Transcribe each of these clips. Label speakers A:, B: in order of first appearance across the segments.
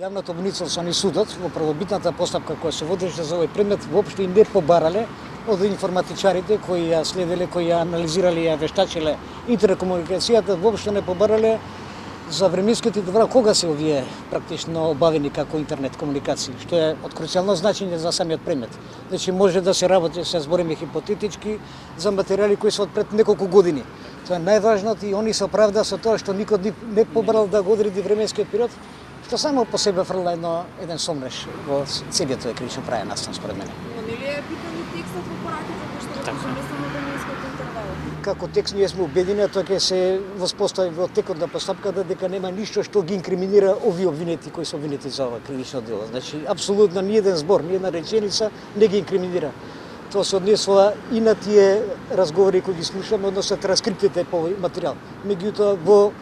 A: Јавното обвинителство ни судот во првобитната постапка која се водеше за овој предмет воопшто и не побарале од информатичарите кои ја следеле, кои ја анализирале, ја вештачеле интеркомуникацијата, воопшто не побарале за временските добра кога се овие практично обавени како интернет комуникации, што е од круцијално значење за самиот предмет. Значи може да се работи, се збориме хипотетички, за материјали кои се од пред неколку години. Тоа е најважното и они се оправда со тоа што никој не побарал да го одреди временскиот период, што само по себе фрла еден сомнеш во целиот тој кришен праен настан според мене.
B: Но нели е битен и текстот во поратите, што рече не само временскиот интервал?
A: Како текст ние сме убедени, тоа ќе се воспостави во текот на постапката дека нема ништо што ги инкриминира овие обвинети кои се обвинети за ова кривично дело. Значи апсолутно ни еден збор, ни една реченица не ги инкриминира. Тоа се однесува и на тие разговори кои ги слушаме, односно транскриптите по овој материјал. Меѓутоа во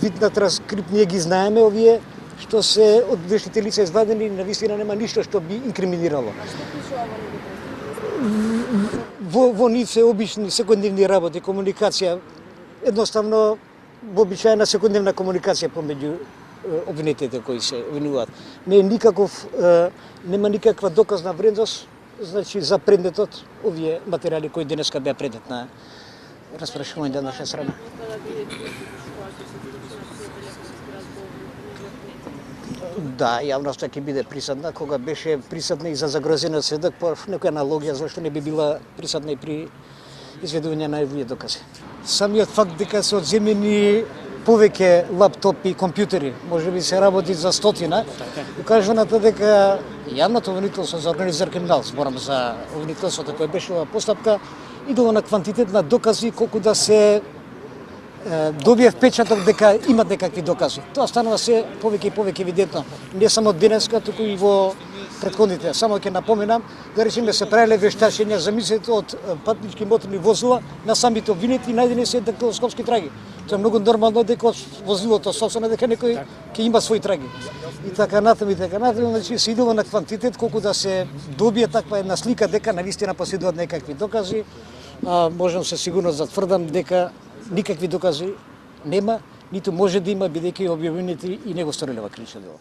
A: вид на транскрипт ние ги знаеме овие што се од вештите лица извадени, навистина нема ништо што би инкриминирало.
B: Што пишува во нивните?
A: Во нив се обични секојдневни работи, комуникација, едноставно вообичаена секојдневна комуникација помеѓу обвинетите кои се обвинуваат. Нема никаква доказна вредност, значи за предметот овие материјали кои денеска беа предмет на распрашување на наша страна. Да, јавноста ќе биде присутна, кога беше присутна и за загрозениот сведок, по некоја аналогија зашто не би била присутна и при изведување на овие докази. Самиот факт дека се одземени повеќе лаптопи и компјутери, можеби се работи за стотина, укажува на тоа дека јавното обвинителство за организиран криминал, зборам за обвинителството кој беше ова постапка, идело на квантитет на докази колку да се добие впечаток дека имат некакви докази. Тоа станува се повеќе и повеќе евидентно. Не само денеска, туку и во претходните. Само ќе напоменам, да речеме се правеле вештачења, замислете од патнички моторни возила на самите обвинети и најдени се дактилоскопски траги. Тоа е многу нормално дека од возилото собствено дека некој ќе има своји траги. И така натаму, значи се идело на квантитет колку да се добие таква една слика дека навистина поседуваат некакви докази. Можам се сигурно затврдам дека никакви докази нема, ниту може да има, бидејќи обвинети и не го сториле ова кривично дело.